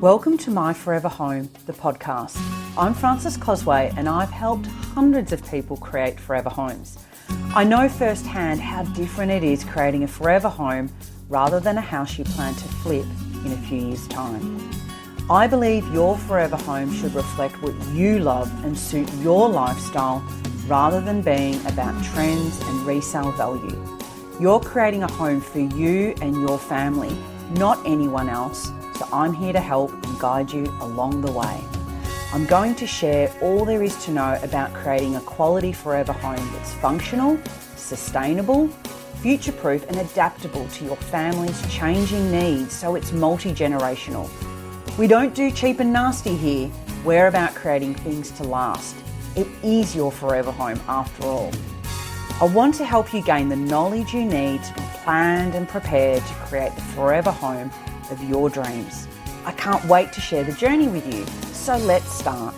Welcome to My Forever Home, the podcast. I'm Frances Cosway and I've helped hundreds of people create forever homes. I know firsthand how different it is creating a forever home rather than a house you plan to flip in a few years' time. I believe your forever home should reflect what you love and suit your lifestyle rather than being about trends and resale value. You're creating a home for you and your family, not anyone else. So I'm here to help and guide you along the way. I'm going to share all there is to know about creating a quality forever home that's functional, sustainable, future-proof and adaptable to your family's changing needs so it's multi-generational. We don't do cheap and nasty here. We're about creating things to last. It is your forever home after all. I want to help you gain the knowledge you need to be planned and prepared to create the forever home of your dreams. I can't wait to share the journey with you, so let's start.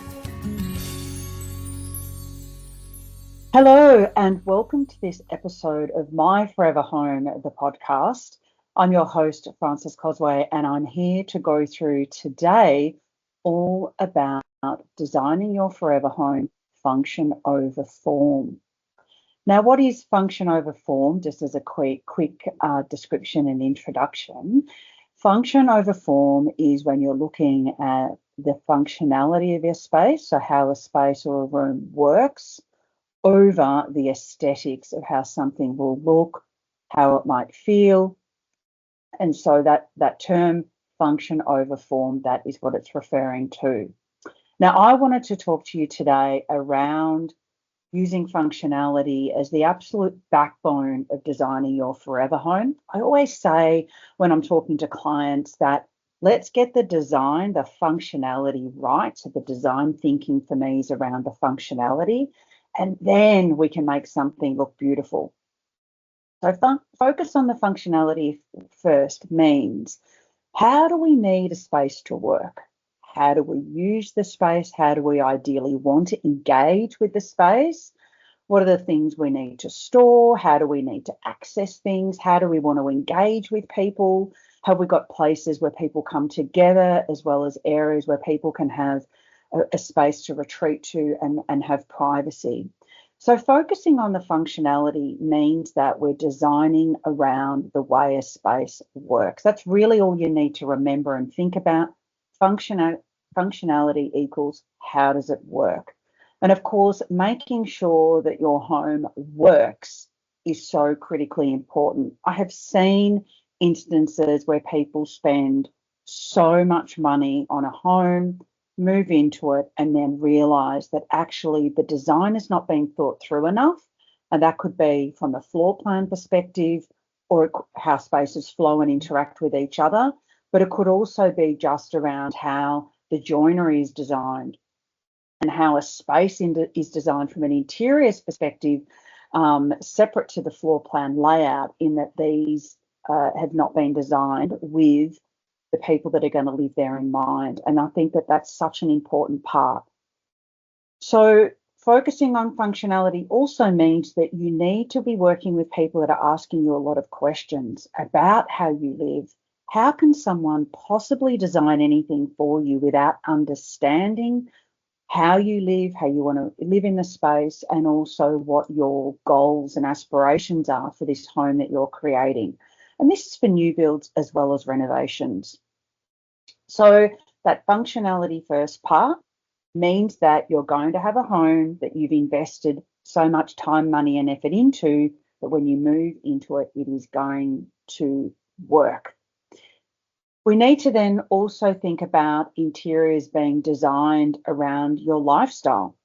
Hello and welcome to this episode of My Forever Home, the podcast. I'm your host, Frances Cosway, and I'm here to go through today all about designing your forever home function over form. Now, what is function over form? Just as a quick description and introduction. Function over form is when you're looking at the functionality of your space, so how a space or a room works, over the aesthetics of how something will look, how it might feel. And so that term function over form, that is what it's referring to. Now, I wanted to talk to you today around using functionality as the absolute backbone of designing your forever home. I always say when I'm talking to clients that let's get the design, the functionality right. So the design thinking for me is around the functionality, and then we can make something look beautiful. So focus on the functionality first means, how do we need a space to work? How do we use the space? How do we ideally want to engage with the space? What are the things we need to store? How do we need to access things? How do we want to engage with people? Have we got places where people come together as well as areas where people can have a space to retreat to and have privacy? So focusing on the functionality means that we're designing around the way a space works. That's really all you need to remember and think about. Functionality equals how does it work? And of course, making sure that your home works is so critically important. I have seen instances where people spend so much money on a home, move into it, and then realize that actually the design is not being thought through enough. And that could be from a floor plan perspective or how spaces flow and interact with each other. But it could also be just around how the joinery is designed and how a space is designed from an interiors perspective, separate to the floor plan layout, in that these have not been designed with the people that are going to live there in mind. And I think that that's such an important part. So focusing on functionality also means that you need to be working with people that are asking you a lot of questions about how you live. How can someone possibly design anything for you without understanding how you live, how you want to live in the space, and also what your goals and aspirations are for this home that you're creating? And this is for new builds as well as renovations. So that functionality first part means that you're going to have a home that you've invested so much time, money, and effort into that when you move into it, it is going to work. We need to then also think about interiors being designed around your lifestyle.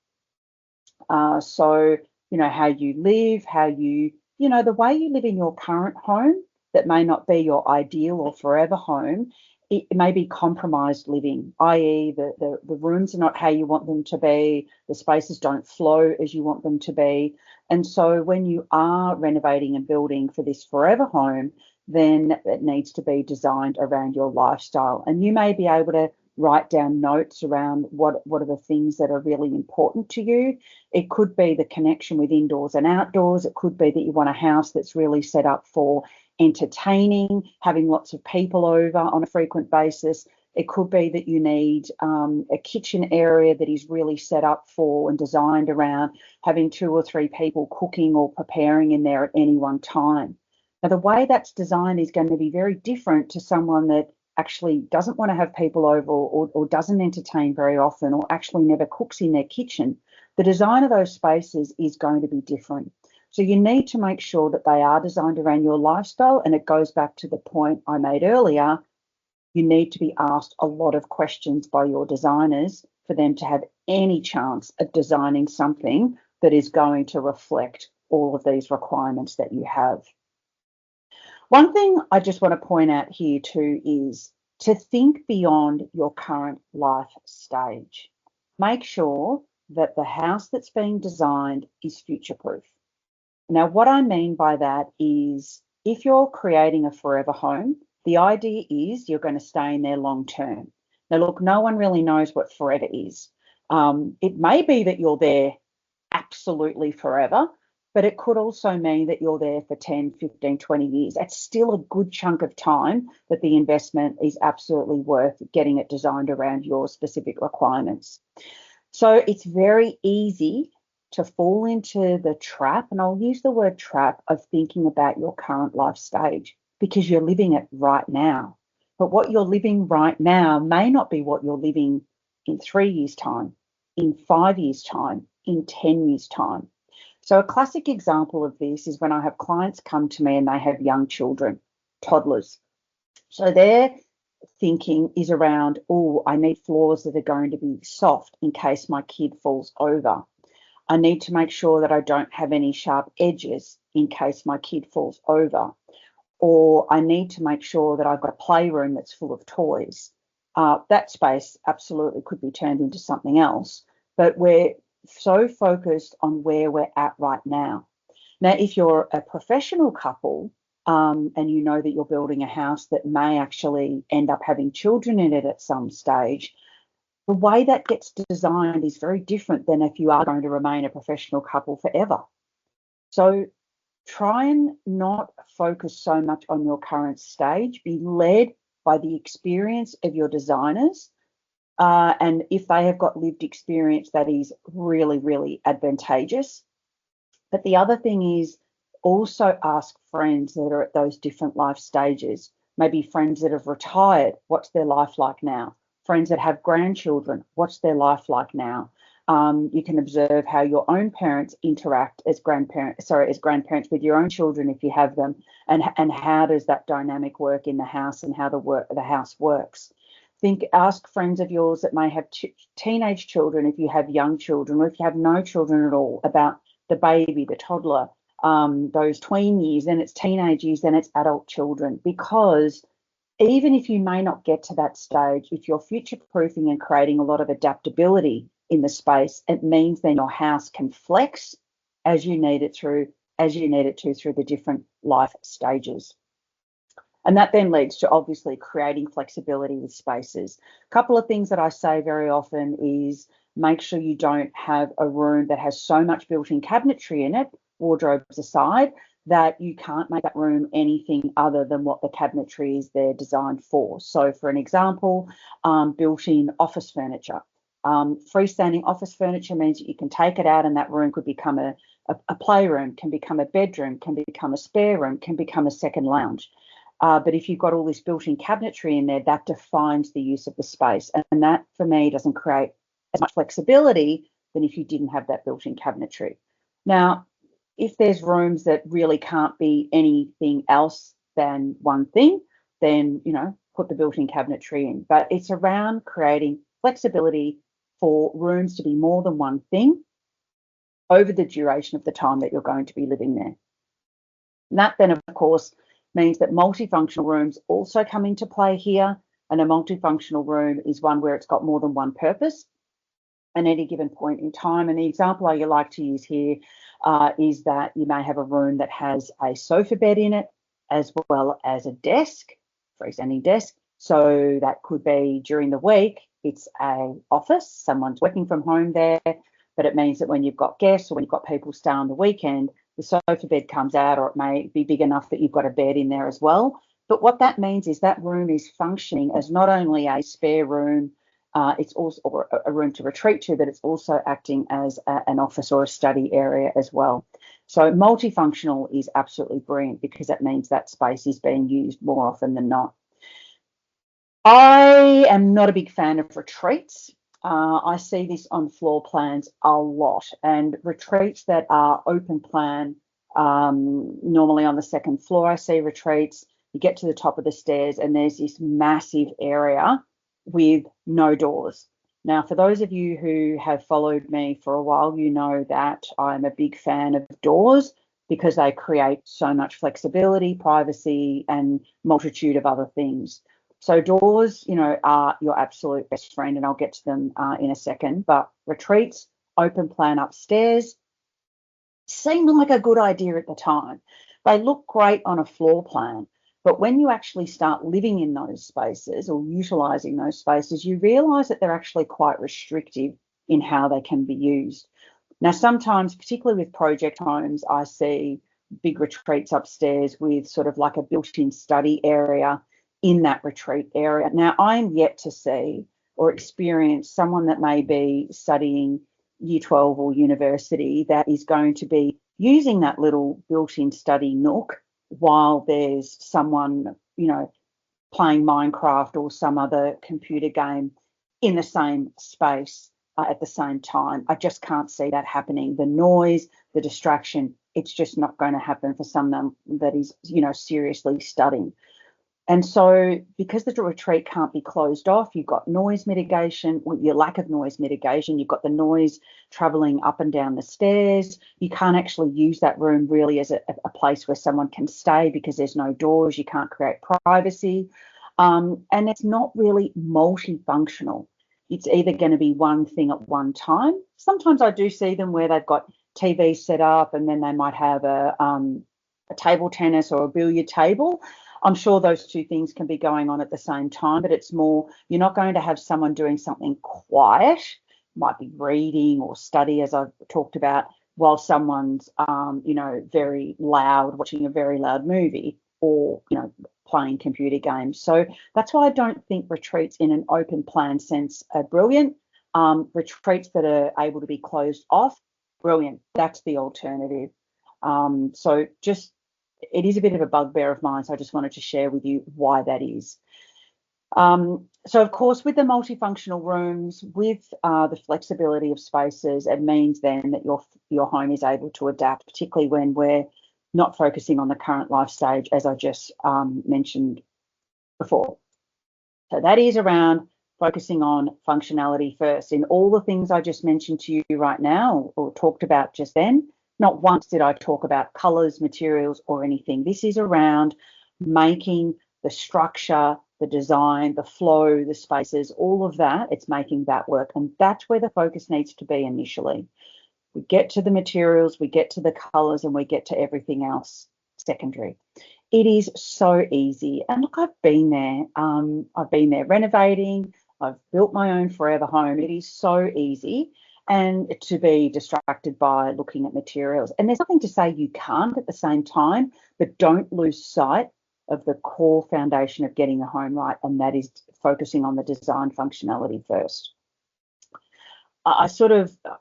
So, how you live, the way you live in your current home that may not be your ideal or forever home. It may be compromised living, i.e. the rooms are not how you want them to be, the spaces don't flow as you want them to be. And so when you are renovating and building for this forever home, then it needs to be designed around your lifestyle. And you may be able to write down notes around what are the things that are really important to you. It could be the connection with indoors and outdoors. It could be that you want a house that's really set up for entertaining, having lots of people over on a frequent basis. It could be that you need a kitchen area that is really set up for and designed around having 2 or 3 people cooking or preparing in there at any one time. Now, the way that's designed is going to be very different to someone that actually doesn't want to have people over or doesn't entertain very often or actually never cooks in their kitchen. The design of those spaces is going to be different. So you need to make sure that they are designed around your lifestyle. And it goes back to the point I made earlier. You need to be asked a lot of questions by your designers for them to have any chance of designing something that is going to reflect all of these requirements that you have. One thing I just want to point out here too is to think beyond your current life stage. Make sure that the house that's being designed is future proof. Now, what I mean by that is if you're creating a forever home, the idea is you're going to stay in there long term. Now, look, no one really knows what forever is. It may be that you're there absolutely forever, but it could also mean that you're there for 10, 15, 20 years. That's still a good chunk of time that the investment is absolutely worth getting it designed around your specific requirements. So it's very easy to fall into the trap, and I'll use the word trap, of thinking about your current life stage because you're living it right now. But what you're living right now may not be what you're living in 3 years' time, in 5 years' time, in 10 years' time. So a classic example of this is when I have clients come to me and they have young children, toddlers. So their thinking is around, oh, I need floors that are going to be soft in case my kid falls over. I need to make sure that I don't have any sharp edges in case my kid falls over. Or I need to make sure that I've got a playroom that's full of toys. That space absolutely could be turned into something else. But we're so focused on where we're at right now. Now, if you're a professional couple and you know that you're building a house that may actually end up having children in it at some stage, the way that gets designed is very different than if you are going to remain a professional couple forever. So try and not focus so much on your current stage. Be led by the experience of your designers. And if they have got lived experience, that is really, really advantageous. But the other thing is also ask friends that are at those different life stages, maybe friends that have retired, what's their life like now? Friends that have grandchildren, what's their life like now? You can observe how your own parents interact as grandparents with your own children if you have them, and how does that dynamic work in the house and how the house works. Ask friends of yours that may have teenage children if you have young children, or if you have no children at all, about the baby, the toddler, those tween years, then it's teenage years, then it's adult children. Because even if you may not get to that stage, if you're future proofing and creating a lot of adaptability in the space, it means then your house can flex as you need it to through the different life stages. And that then leads to obviously creating flexibility with spaces. A couple of things that I say very often is make sure you don't have a room that has so much built-in cabinetry in it, wardrobes aside, that you can't make that room anything other than what the cabinetry is there designed for. So for an example, built-in office furniture. Freestanding office furniture means that you can take it out and that room could become a playroom, can become a bedroom, can become a spare room, can become a second lounge. But if you've got all this built-in cabinetry in there, that defines the use of the space. And that, for me, doesn't create as much flexibility than if you didn't have that built-in cabinetry. Now, if there's rooms that really can't be anything else than one thing, then, put the built-in cabinetry in. But it's around creating flexibility for rooms to be more than one thing over the duration of the time that you're going to be living there. And that then, of course, means that multifunctional rooms also come into play here. And a multifunctional room is one where it's got more than one purpose at any given point in time. And the example I like to use here is that you may have a room that has a sofa bed in it, as well as a desk, freestanding desk. So that could be during the week, it's an office, someone's working from home there, but it means that when you've got guests or when you've got people stay on the weekend, the sofa bed comes out, or it may be big enough that you've got a bed in there as well. But what that means is that room is functioning as not only a spare room, it's also or a room to retreat to, but it's also acting as an office or a study area as well. So multifunctional is absolutely brilliant because that means that space is being used more often than not. I am not a big fan of retreats. I see this on floor plans a lot, and retreats that are open plan, normally on the second floor, I see retreats. You get to the top of the stairs, and there's this massive area with no doors. Now, for those of you who have followed me for a while, you know that I'm a big fan of doors because they create so much flexibility, privacy, and multitude of other things. So doors, are your absolute best friend, and I'll get to them in a second. But retreats, open plan upstairs, seemed like a good idea at the time. They look great on a floor plan, but when you actually start living in those spaces or utilising those spaces, you realise that they're actually quite restrictive in how they can be used. Now, sometimes, particularly with project homes, I see big retreats upstairs with sort of like a built-in study area in that retreat area. Now, I'm yet to see or experience someone that may be studying year 12 or university that is going to be using that little built-in study nook while there's someone, playing Minecraft or some other computer game in the same space at the same time. I just can't see that happening. The noise, the distraction, it's just not going to happen for someone that is, seriously studying. And so because the retreat can't be closed off, you've got noise mitigation, your lack of noise mitigation, you've got the noise traveling up and down the stairs. You can't actually use that room really as a place where someone can stay because there's no doors. You can't create privacy. And it's not really multifunctional. It's either going to be one thing at one time. Sometimes I do see them where they've got TV set up and then they might have a table tennis or a billiard table. I'm sure those two things can be going on at the same time, but it's more, you're not going to have someone doing something quiet, might be reading or study, as I've talked about, while someone's, very loud, watching a very loud movie or, playing computer games. So that's why I don't think retreats in an open plan sense are brilliant. Retreats that are able to be closed off, brilliant. That's the alternative. So just, it is a bit of a bugbear of mine, so I just wanted to share with you why that is. So, of course, with the multifunctional rooms, with the flexibility of spaces, it means then that your home is able to adapt, particularly when we're not focusing on the current life stage, as I just mentioned before. So that is around focusing on functionality first. In all the things I just mentioned to you right now or talked about just then, not once did I talk about colours, materials, or anything. This is around making the structure, the design, the flow, the spaces, all of that. It's making that work. And that's where the focus needs to be initially. We get to the materials, we get to the colours, and we get to everything else secondary. It is so easy. And look, I've been there. I've been there renovating. I've built my own forever home. It is so easy and to be distracted by looking at materials. And there's nothing to say you can't at the same time, but don't lose sight of the core foundation of getting a home right, and that is focusing on the design functionality first. I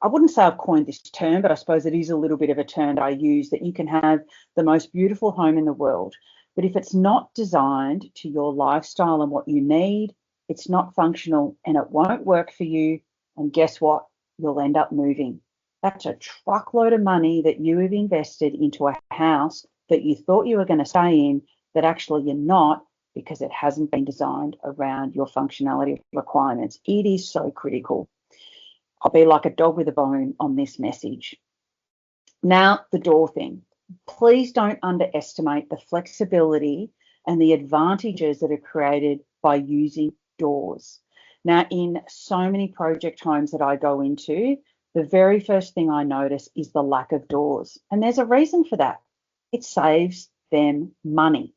wouldn't say I've coined this term, but I suppose it is a little bit of a term that I use, that you can have the most beautiful home in the world, but if it's not designed to your lifestyle and what you need, it's not functional and it won't work for you. And guess what? You'll end up moving. That's a truckload of money that you have invested into a house that you thought you were going to stay in, that actually you're not, because it hasn't been designed around your functionality requirements. It is so critical. I'll be like a dog with a bone on this message. Now, the door thing. Please don't underestimate the flexibility and the advantages that are created by using doors. Now, in so many project homes that I go into, the very first thing I notice is the lack of doors. And there's a reason for that. It saves them money.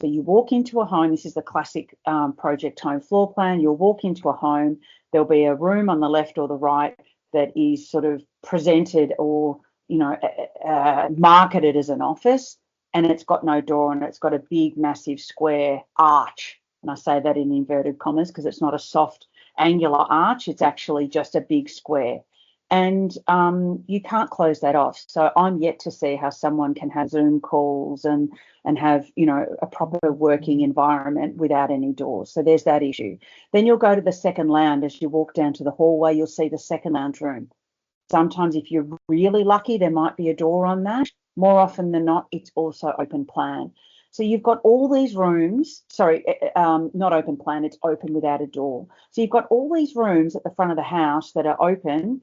So you walk into a home, this is the classic project home floor plan, you'll walk into a home, there'll be a room on the left or the right that is sort of presented or, marketed as an office. and it's got no door, and it's got a big, massive square arch. And I say that in inverted commas because it's not a soft, angular arch. It's actually just a big square. And you can't close that off. So I'm yet to see how someone can have Zoom calls and have, you know, a proper working environment without any doors. So there's that issue. Then you'll go to the second lounge. As you walk down to the hallway, you'll see the second lounge room. Sometimes if you're really lucky, there might be a door on that. More often than not, it's also open plan. So you've got all these rooms, not open plan, it's open without a door. So you've got all these rooms at the front of the house that are open.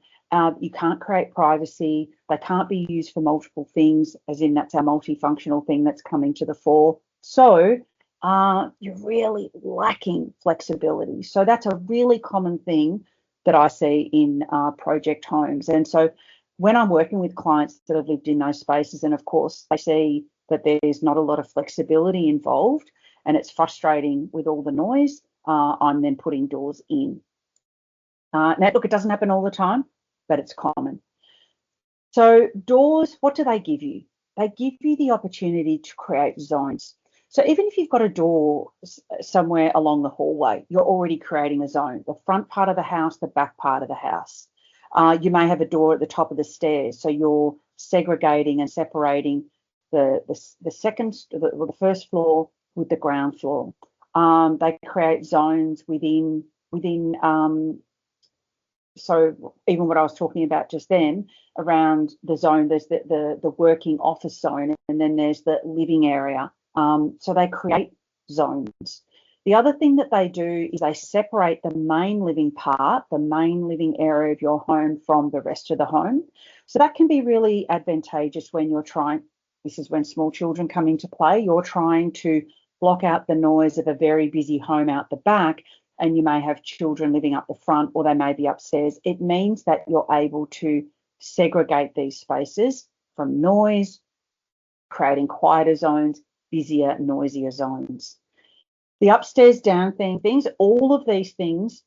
You can't create privacy. They can't be used for multiple things, as in that's our multifunctional thing that's coming to the fore. So you're really lacking flexibility. So that's a really common thing that I see in project homes. And so when I'm working with clients that have lived in those spaces, and of course they see that there's not a lot of flexibility involved and it's frustrating with all the noise, I'm then putting doors in. Now, look, it doesn't happen all the time, but it's common. So doors, what do they give you? They give you the opportunity to create zones. So even if you've got a door somewhere along the hallway, you're already creating a zone, the front part of the house, the back part of the house. You may have a door at the top of the stairs, so you're segregating and separating the first floor with the ground floor. They create zones within. So even what I was talking about just then around the zone, there's the working office zone, and then there's the living area. So they create zones. The other thing that they do is they separate the main living part, the main living area of your home from the rest of the home. So that can be really advantageous when you're trying, this is when small children come into play, you're trying to block out the noise of a very busy home out the back, and you may have children living up the front or they may be upstairs. It means that you're able to segregate these spaces from noise, creating quieter zones, busier, noisier zones. The upstairs down things, all of these things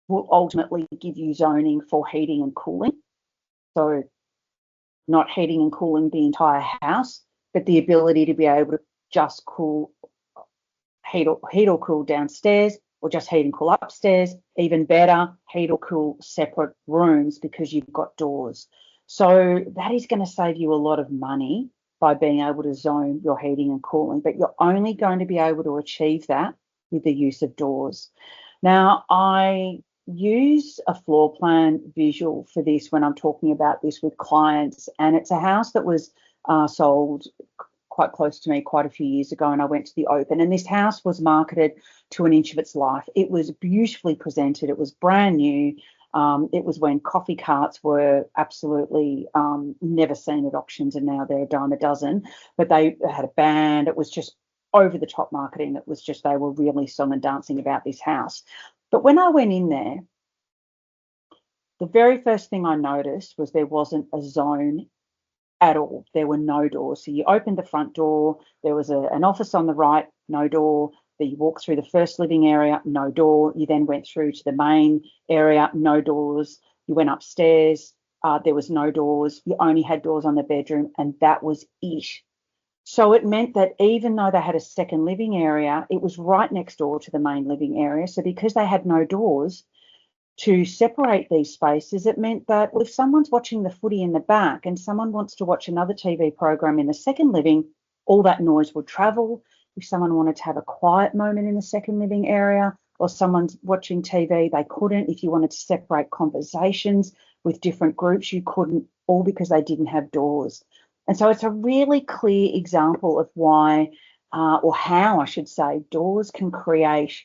will ultimately give you zoning for heating and cooling. So not heating and cooling the entire house, but the ability to be able to just heat or cool downstairs, or just heat and cool upstairs. Even better, heat or cool separate rooms because you've got doors. So that is going to save you a lot of money by being able to zone your heating and cooling, but you're only going to be able to achieve that with the use of doors. Now, I use a floor plan visual for this when I'm talking about this with clients, and it's a house that was sold quite close to me quite a few years ago, and I went to the open, and this house was marketed to an inch of its life. It was beautifully presented. It was brand new. It was when coffee carts were absolutely never seen at auctions, and now they're a dime a dozen. But they had a band. It was just over the top marketing. It was just, they were really song and dancing about this house. But when I went in there, the very first thing I noticed was there wasn't a zone at all. There were no doors. So you opened the front door, there was an office on the right, no door. Then you walked through the first living area, no door. You then went through to the main area, no doors. You went upstairs, there was no doors. You only had doors on the bedroom, and that was it. So it meant that even though they had a second living area, it was right next door to the main living area. So because they had no doors to separate these spaces, it meant that if someone's watching the footy in the back and someone wants to watch another TV program in the second living, all that noise would travel. If someone wanted to have a quiet moment in the second living area, or someone's watching TV, they couldn't. If you wanted to separate conversations with different groups, you couldn't, all because they didn't have doors. And so it's a really clear example of why, or how I should say, doors can create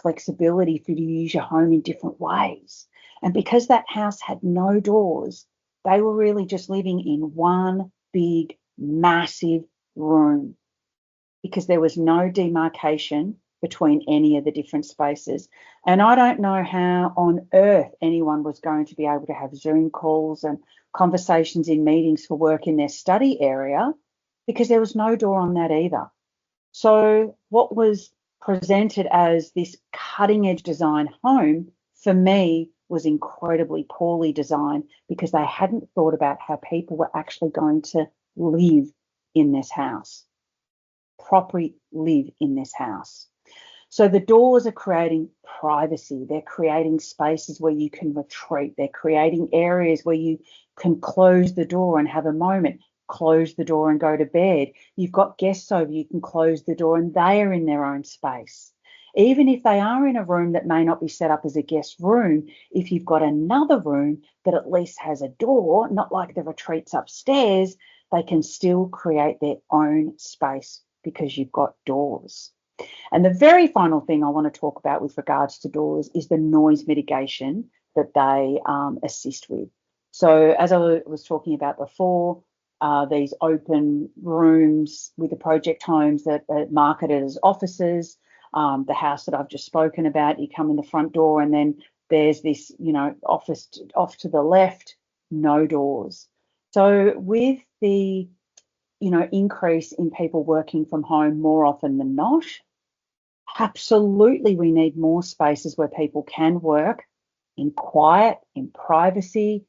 flexibility for you to use your home in different ways. And because that house had no doors, they were really just living in one big, massive room because there was no demarcation between any of the different spaces. And I don't know how on earth anyone was going to be able to have Zoom calls and conversations in meetings for work in their study area because there was no door on that either. So what was presented as this cutting edge design home for me was incredibly poorly designed because they hadn't thought about how people were actually going to live in this house, properly live in this house. So the doors are creating privacy. They're creating spaces where you can retreat. They're creating areas where you can close the door and have a moment, close the door and go to bed. You've got guests over, you can close the door and they are in their own space. Even if they are in a room that may not be set up as a guest room, if you've got another room that at least has a door, not like the retreats upstairs, they can still create their own space because you've got doors. And the very final thing I want to talk about with regards to doors is the noise mitigation that they assist with. So as I was talking about before, these open rooms with the project homes that are marketed as offices, the house that I've just spoken about, you come in the front door and then there's this, office off to the left, no doors. So with the, increase in people working from home more often than not, absolutely, we need more spaces where people can work in quiet, in privacy,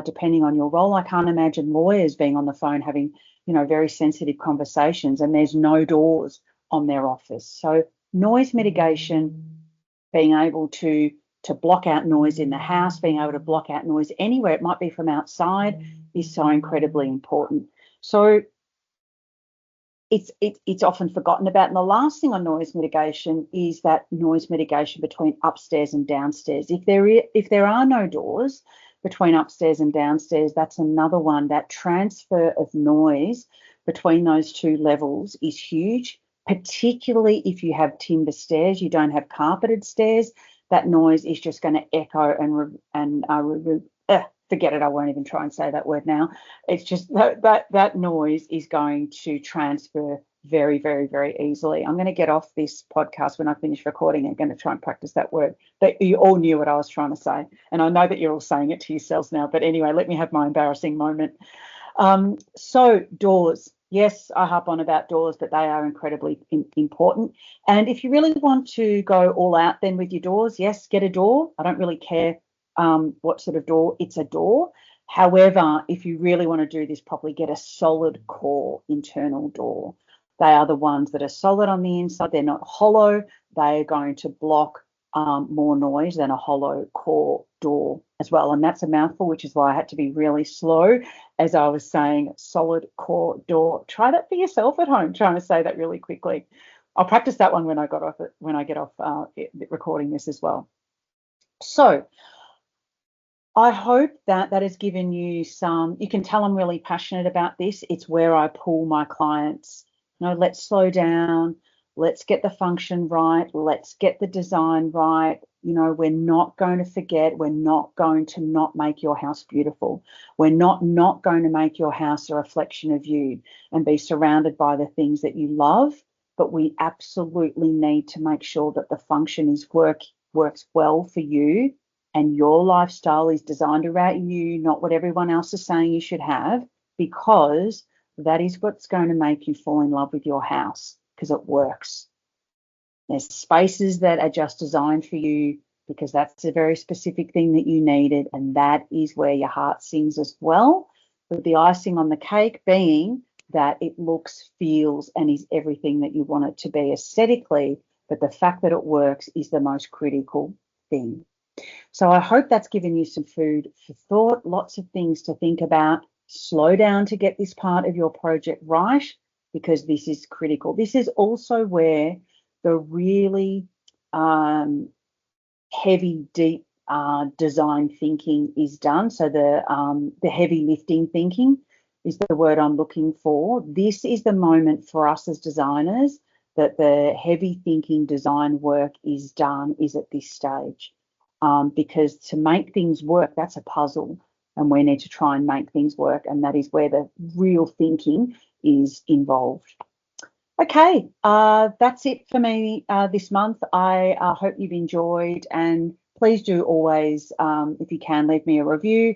depending on your role. I can't imagine lawyers being on the phone having, very sensitive conversations and there's no doors on their office. So noise mitigation, being able to block out noise in the house, being able to block out noise anywhere, it might be from outside, is so incredibly important. So it's often forgotten about. And the last thing on noise mitigation is that noise mitigation between upstairs and downstairs. If there are no doors between upstairs and downstairs, that's another one. That transfer of noise between those two levels is huge, particularly if you have timber stairs, you don't have carpeted stairs. That noise is just going to echo forget it. I won't even try and say that word now. It's just that noise is going to transfer very, very, very easily. I'm going to get off this podcast when I finish recording and going to try and practice that word. That you all knew what I was trying to say. And I know that you're all saying it to yourselves now. But anyway, let me have my embarrassing moment. So doors. Yes, I harp on about doors, but they are incredibly important. And if you really want to go all out then with your doors, yes, get a door. I don't really care what sort of door, it's a door. However, if you really want to do this properly, get a solid core internal door. They are the ones that are solid on the inside. They're not hollow. They are going to block more noise than a hollow core door as well. And that's a mouthful, which is why I had to be really slow as I was saying solid core door. Try that for yourself at home, trying to say that really quickly. I'll practice that one when I get off recording this as well. So I hope that has given you you can tell I'm really passionate about this. It's where I pull my clients. Let's slow down. Let's get the function right. Let's get the design right. We're not going to forget. We're not going to not make your house beautiful. We're not going to make your house a reflection of you and be surrounded by the things that you love. But we absolutely need to make sure that the function works well for you. And your lifestyle is designed around you, not what everyone else is saying you should have, because that is what's going to make you fall in love with your house, because it works. There's spaces that are just designed for you because that's a very specific thing that you needed, and that is where your heart sings as well, with the icing on the cake being that it looks, feels, and is everything that you want it to be aesthetically, but the fact that it works is the most critical thing. So I hope that's given you some food for thought, lots of things to think about. Slow down to get this part of your project right, because this is critical. This is also where the really heavy, deep design thinking is done. So the heavy lifting thinking is the word I'm looking for. This is the moment for us as designers that the heavy thinking design work is done, is at this stage. Because to make things work, that's a puzzle, and we need to try and make things work, and that is where the real thinking is involved. Okay, that's it for me this month. I hope you've enjoyed, and please do always, if you can, leave me a review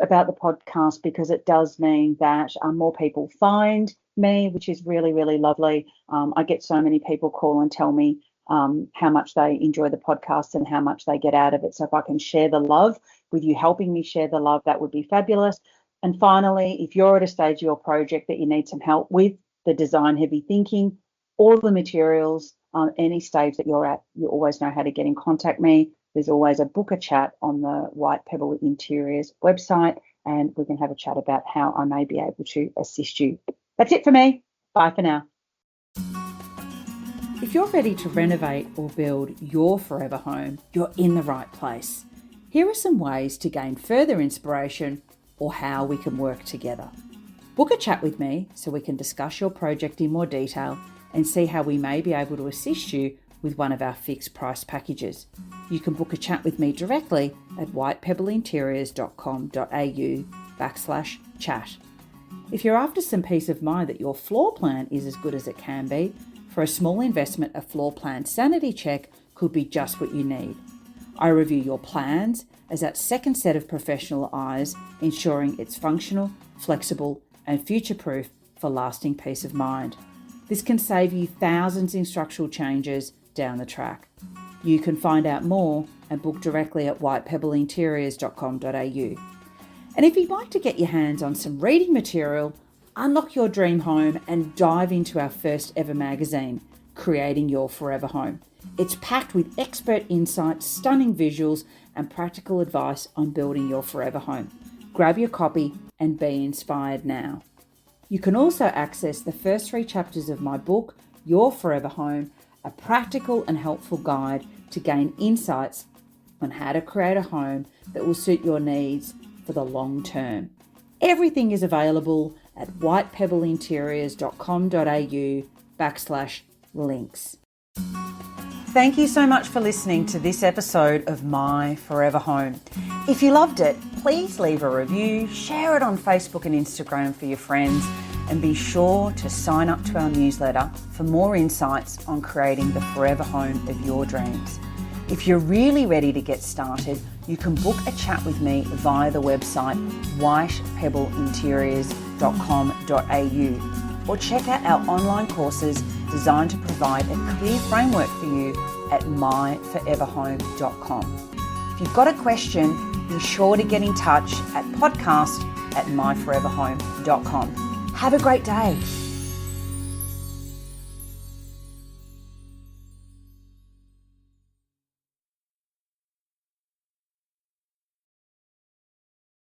about the podcast, because it does mean that more people find me, which is really, really lovely. I get so many people call and tell me how much they enjoy the podcast and how much they get out of it. So if I can share the love with you, helping me share the love, that would be fabulous. And finally, if you're at a stage of your project that you need some help with, the design heavy thinking, all the materials on any stage that you're at, you always know how to get in contact me. There's always a book a chat on the White Pebble Interiors website, and we can have a chat about how I may be able to assist you. That's it for me. Bye for now. If you're ready to renovate or build your forever home, you're in the right place. Here are some ways to gain further inspiration or how we can work together. Book a chat with me so we can discuss your project in more detail and see how we may be able to assist you with one of our fixed price packages. You can book a chat with me directly at whitepebbleinteriors.com.au/chat. If you're after some peace of mind that your floor plan is as good as it can be, for a small investment, a floor plan sanity check could be just what you need. I review your plans as that second set of professional eyes, ensuring it's functional, flexible, and future-proof for lasting peace of mind. This can save you thousands in structural changes down the track. You can find out more and book directly at whitepebbleinteriors.com.au. And if you'd like to get your hands on some reading material, unlock your dream home and dive into our first ever magazine, Creating Your Forever Home. It's packed with expert insights, stunning visuals, and practical advice on building your forever home. Grab your copy and be inspired now. You can also access the first 3 chapters of my book, Your Forever Home, a practical and helpful guide to gain insights on how to create a home that will suit your needs for the long term. Everything is available at whitepebbleinteriors.com.au/links. Thank you so much for listening to this episode of My Forever Home. If you loved it, please leave a review, share it on Facebook and Instagram for your friends, and be sure to sign up to our newsletter for more insights on creating the forever home of your dreams. If you're really ready to get started, you can book a chat with me via the website whitepebbleinteriors.com.au or check out our online courses designed to provide a clear framework for you at myforeverhome.com. If you've got a question, be sure to get in touch at podcast@myforeverhome.com. Have a great day.